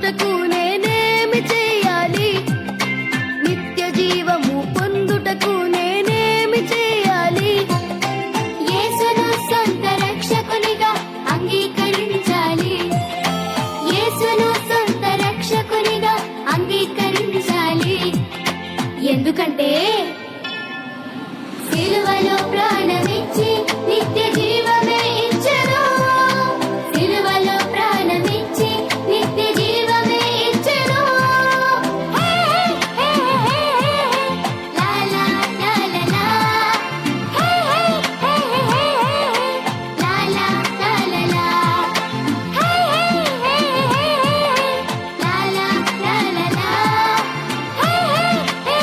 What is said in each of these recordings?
పొందుటకు నేనేమి చేయాలి? నిత్య జీవము పొందుటకు నేనేమి చేయాలి? యేసును సొంత రక్షకునిగా అంగీకరించాలి. యేసును సొంత రక్షకునిగా అంగీకరించాలి. ఎందుకంటే సిలువలో ప్రాణమిచ్చి నిత్య జీవమే ఇచ్చెను. సిలువలో ప్రాణమిచ్చి నిత్య జీవమే ఇచ్చెను. హే హే హే లా లా లా లా లా. హే హే హే లా లా లా లా లా. హే హే హే లా లా లా లా లా. హే హే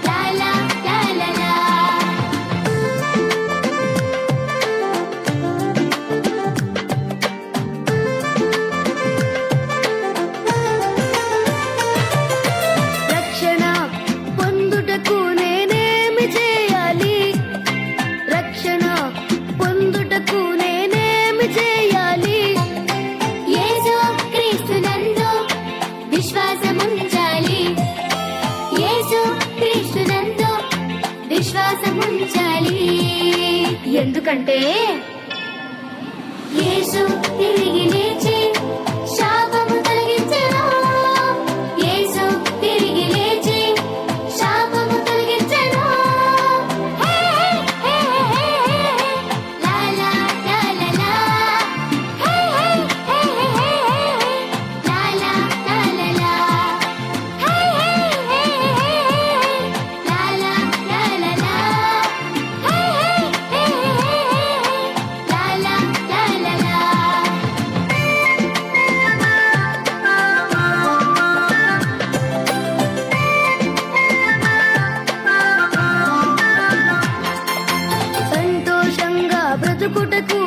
లా లా లా లా లా. రక్షణ పొందుటకు నేనేమి చేయాలి? రక్షణ పొందుటకు నేనేమి చేయాలి? యేసు క్రీస్తునందు విశ్వాసముంచాలి. యేసు క్రీస్తునందు విశ్వాసముంచాలి. ఎందుకంటే యేసు తిరిగి లేచి శాపము తొలగించెను. యేసు తిరిగి లేచి శాపము తొలగించెను. హే హే హే లా లా లా లా లా. హే హే హే లా లా లా లా లా. హే హే హే లా లా లా లా లా. హే హే లా లా లా లా లా. సంతోషంగా బ్రతుకుటకు